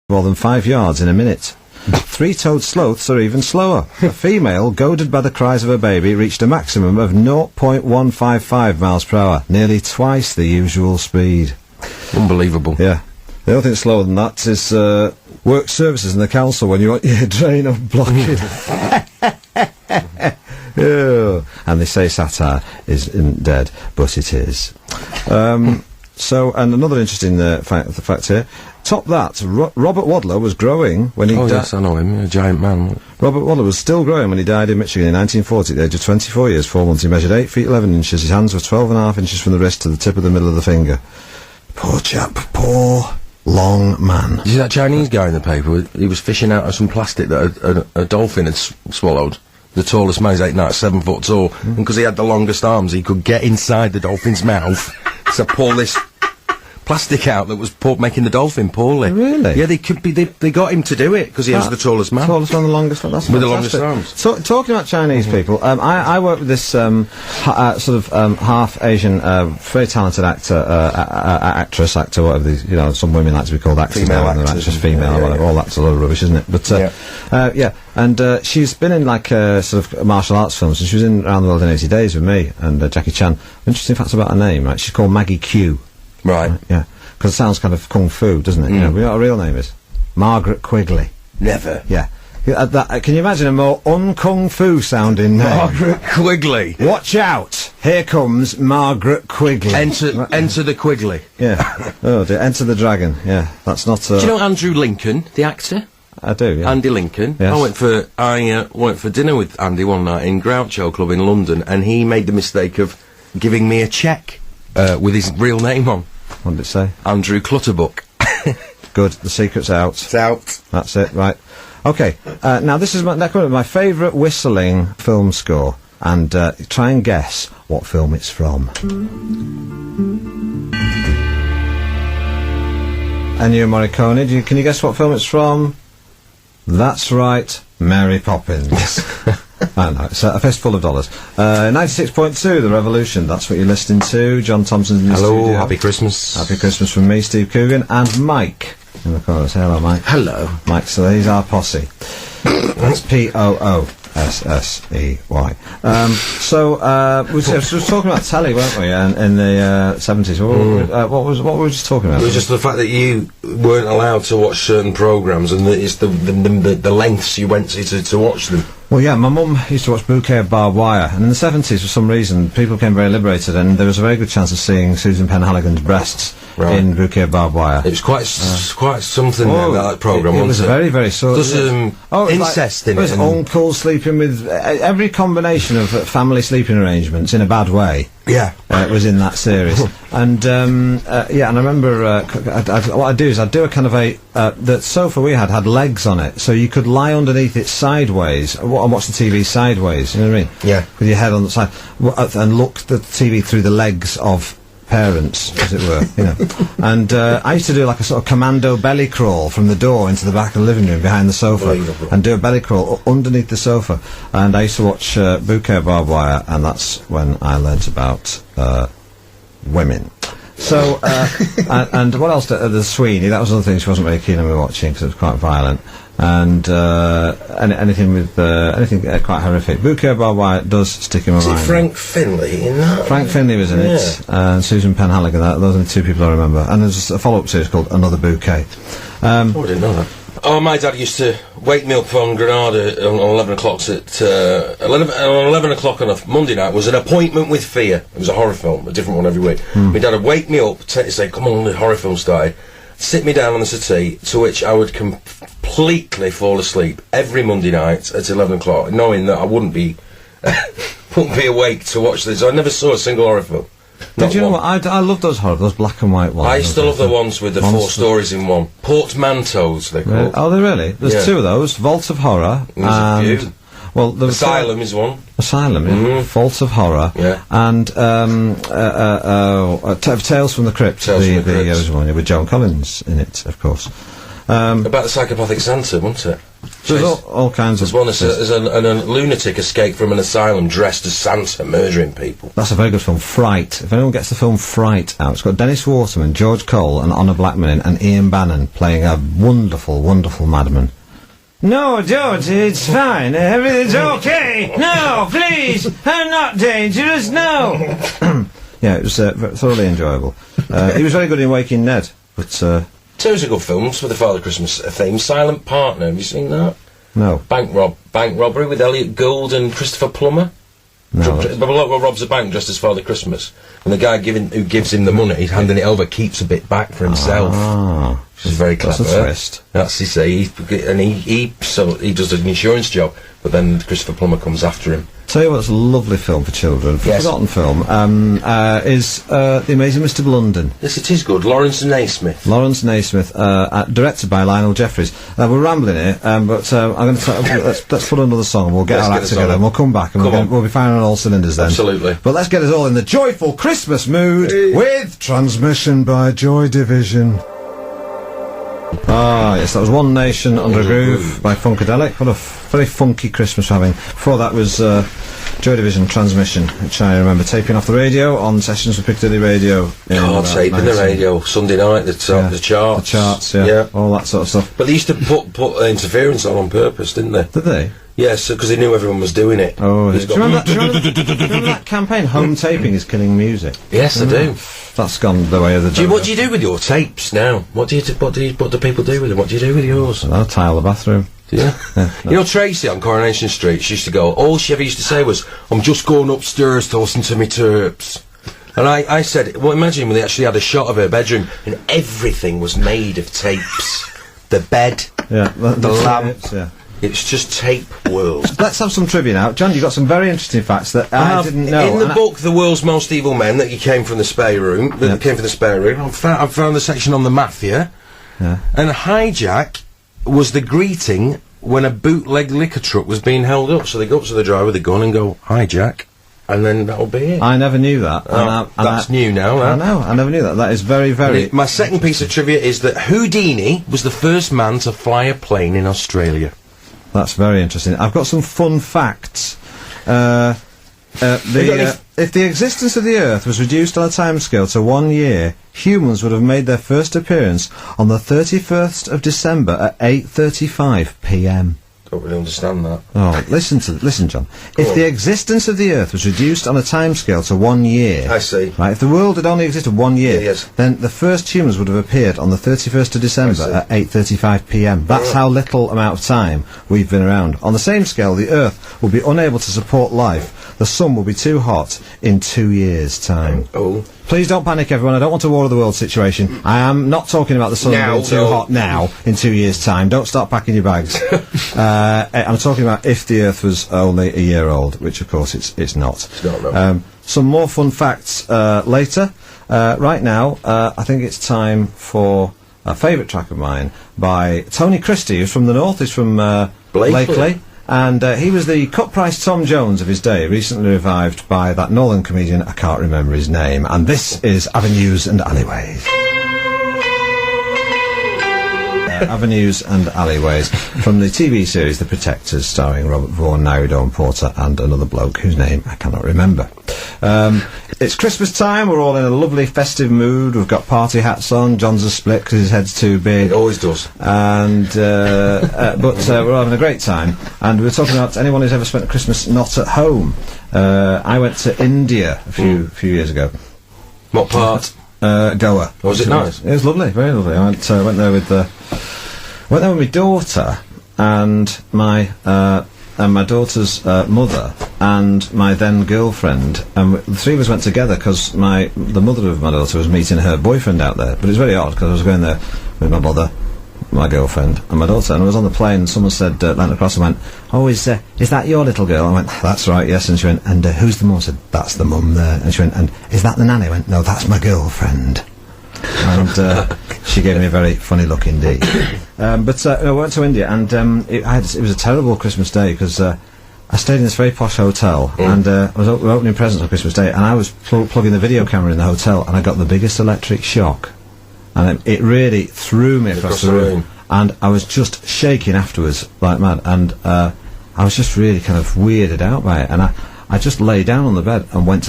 more than 5 yards in a minute. Three-toed sloths are even slower. A female, goaded by the cries of her baby, reached a maximum of 0.155 miles per hour, nearly twice the usual speed. Unbelievable. Yeah. The only thing slower than that is work services in the council when you want your drain unblocked. Yeah. And they say satire isn't dead, but it is. So, and another interesting fact here. Top that, Robert Wadler was growing when he died. Oh, yes, I know him, a giant man. Robert Wadler was still growing when he died in Michigan in 1940 at the age of 24 years, 4 months. He measured 8 feet 11 inches. His hands were 12.5 inches from the wrist to the tip of the middle of the finger. Poor chap, poor, long man. Did you see that Chinese guy in the paper? He was fishing out of some plastic that a dolphin had swallowed. The tallest man, he's 7 foot tall. And because he had the longest arms, he could get inside the dolphin's mouth to pull this plastic out that was making the dolphin poorly. Really? Yeah, they got him to do it because he was the tallest man. Tallest one, the longest one. That's with fantastic. The longest arms. Talking about Chinese people, I work with this half Asian, very talented actress, whatever these, you know, some women like to be called actors. Female now, actors. Just female, or whatever. All that's a lot of rubbish, isn't it? But yeah, and she's been in like sort of martial arts films, and she was in Around the World in 80 Days with me and Jackie Chan. Interesting facts about her name, right? She's called Maggie Q. Right. Yeah. Because it sounds kind of kung fu, doesn't it? You know what her real name is? Margaret Quigley. Never. Yeah. Can you imagine a more un-kung fu sounding name? Margaret Quigley. Watch out! Here comes Margaret Quigley. Enter the Quigley. Yeah. Oh dear. Enter the dragon. Yeah. That's not. Do you know Andrew Lincoln, the actor? I do. Yeah. Andy Lincoln. Yes. I went for dinner with Andy one night in Groucho Club in London, and he made the mistake of giving me a cheque with his real name on. What did it say? Andrew Clutterbuck. Good. The secret's out. It's out. That's it. Right. Okay. Now this is my favourite whistling film score, and try and guess what film it's from. Ennio Morricone. Can you guess what film it's from? That's right, Mary Poppins. I know, it's a fistful of dollars. 96.2, The Revolution, that's what you're listening to. John Thomson's in the studio. Hello, happy Christmas. Happy Christmas from me, Steve Coogan, and Mike in the chorus. Hello, Mike. Hello. Mike, so he's our posse. That's P-O-O-S-S-E-Y. We were talking about telly, weren't we, in the 70s. What were we just talking about? It was just the fact that you weren't allowed to watch certain programmes, and it's the lengths you went to watch them. Well, yeah, my mum used to watch Bouquet of Barbed Wire, and in the 70s, for some reason, people became very liberated, and there was a very good chance of seeing Susan Penhaligon's breasts in Bouquet of Barbed Wire. It was quite something that programme, it was very, very sort of... incest in it. It was uncles sleeping with... every combination of family sleeping arrangements, in a bad way. Yeah. Was in that series. And, and I remember, what I'd do is I'd do a kind of the sofa we had legs on it, so you could lie underneath it sideways, and watch the TV sideways, you know what I mean? Yeah. With your head on the side, and look the TV through the legs of parents, as it were, you know. And I used to do like a sort of commando belly crawl from the door into the back of the living room behind the sofa, and do a belly crawl underneath the sofa. And I used to watch Bouquet of Barbed Wire, and that's when I learnt about women. So, and what else? The Sweeney, that was another thing she wasn't very keen on me watching, because it was quite violent. And anything with anything quite horrific. Bouquet of Barbed Wire does stick in my mind. Is it Frank Finlay in that? Frank Finlay was in it, and Susan Penhaligon. Those are the two people I remember. And there's a follow-up series called Another Bouquet. I didn't know that. Oh, my dad used to wake me up on Granada on 11 o'clock at 11 o'clock on a Monday night was an appointment with fear. It was a horror film, a different one every week. My dad would wake me up, say, "Come on, the horror film started." Sit me down on the settee, to which I would completely fall asleep every Monday night at 11 o'clock, knowing that I wouldn't be awake to watch this. I never saw a single horror film. Did you know what? I love those black and white ones. I used to love the ones with the 4 stories in one. Portmanteaus, they're called. Really? Oh, they really? There's 2 of those. Vault of Horror. There's a few. Well, the Asylum is one. Asylum, yeah. Vault of Horror. Yeah. And Tales from the Crypt. Tales from the Crypt. The original one, with Joan Collins in it, of course. About the psychopathic Santa, wasn't it? There's all kinds of... There's one as a lunatic escaped from an asylum dressed as Santa, murdering people. That's a very good film, Fright. If anyone gets the film Fright out, it's got Dennis Waterman, George Cole and Honor Blackman and Ian Bannon playing a wonderful, wonderful madman. No, George, it's fine. Everything's okay. No, please. I'm not dangerous, no. Yeah, it was thoroughly enjoyable. He was very good in Waking Ned, but... Two good films for the Father Christmas theme. Silent Partner, have you seen that? No. Bank robbery with Elliot Gould and Christopher Plummer. No. Robs a bank dressed as Father Christmas, and the guy who gives him the money, he's handing it over, keeps a bit back for himself. Ah. Which is very clever. That's a twist. That's he does an insurance job, but then Christopher Plummer comes after him. Tell you what's a lovely film for children, forgotten film, is The Amazing Mr. Blunden. Yes, it is good. Lawrence Naismith. Lawrence Naismith, directed by Lionel Jeffries. We're rambling here, but I'm going to let's put another song and we'll get our act together and we'll come back and we'll be firing on all cylinders then. Absolutely. But let's get us all in the joyful Christmas mood with Transmission by Joy Division. Ah, yes, that was One Nation Under a Groove by Funkadelic. What a very funky Christmas we're having. Before that was Joy Division Transmission, which I remember taping off the radio on sessions with Piccadilly Radio. Taping the radio, Sunday night, the charts. The charts, yeah, all that sort of stuff. But they used to put interference on purpose, didn't they? Did they? Yes, because they knew everyone was doing it. Oh, do you remember that campaign, Home Taping is Killing Music? Yes, I do. That's gone the way of the... What do you do with your tapes now? What do people do with them? What do you do with yours? I'll tile the bathroom. Do you? Yeah, no. You know Tracy on Coronation Street, she used to go, all she ever used to say was, I'm just going upstairs to listen to me terps. And I said, well, imagine when they actually had a shot of her bedroom and everything was made of tapes. The bed, the lamp. Yeah. It's just tape world. Let's have some trivia now. John, you got some very interesting facts that I didn't know. In the book, The World's Most Evil Men, that came from the spare room, I've found the section on the mafia. Yeah. And hijack was the greeting when a bootleg liquor truck was being held up. So they go up to the driver with a gun and go, hijack. And then that'll be it. I never knew that. That's new now. I know, I never knew that. That is very, very... My second piece of trivia is that Houdini was the first man to fly a plane in Australia. That's very interesting. I've got some fun facts. If the existence of the Earth was reduced on a timescale to 1 year, humans would have made their first appearance on the 31st of December at 8:35 p.m. Don't really understand that. Oh, listen, John. If the existence of the Earth was reduced on a timescale to 1 year... I see. Right, if the world had only existed 1 year, then the first humans would have appeared on the 31st of December at 8:35 p.m. That's how little amount of time we've been around. On the same scale, the Earth will be unable to support life. The sun will be too hot in 2 years' time. Oh. Please don't panic, everyone. I don't want a War of the World situation. I am not talking about the sun being too hot now in 2 years' time. Don't start packing your bags. I'm talking about if the Earth was only a year old, which, of course, it's not. It's not, no. Some more fun facts later. Right now, I think it's time for a favourite track of mine by Tony Christie, who's from the north. He's from Blakely. And he was the cut-price Tom Jones of his day, recently revived by that Northern comedian, I can't remember his name. And this is Avenues and Alleyways. Avenues and Alleyways, from the TV series The Protectors, starring Robert Vaughan, Nairi Dawn Porter, and another bloke whose name I cannot remember. It's Christmas time, we're all in a lovely festive mood, we've got party hats on, John's a split because his head's too big. It always does. And, but we're having a great time, and we're talking about anyone who's ever spent Christmas not at home. I went to India a few years ago. What part? Goa. Oh, was it nice? It was lovely, very lovely. I went there with my daughter and my daughter's mother and my then girlfriend, and the three of us went together because the mother of my daughter was meeting her boyfriend out there. But it was very odd because I was going there with my mother, my girlfriend, and my daughter, and I was on the plane and someone said, leant across and went, "Oh, is that your little girl?" I went, "That's right, yes." And she went, "And who's the mum?" I said, "That's the mum there." And she went, "And is that the nanny?" I went, "No, that's my girlfriend." And she gave me a very funny look indeed. But I went to India, and it was a terrible Christmas day because I stayed in this very posh hotel, and we were opening presents on Christmas Day, and I was plugging the video camera in the hotel, and I got the biggest electric shock, and it really threw me across the room. and I was just shaking afterwards like mad, and I was just really kind of weirded out by it, and I just lay down on the bed and went to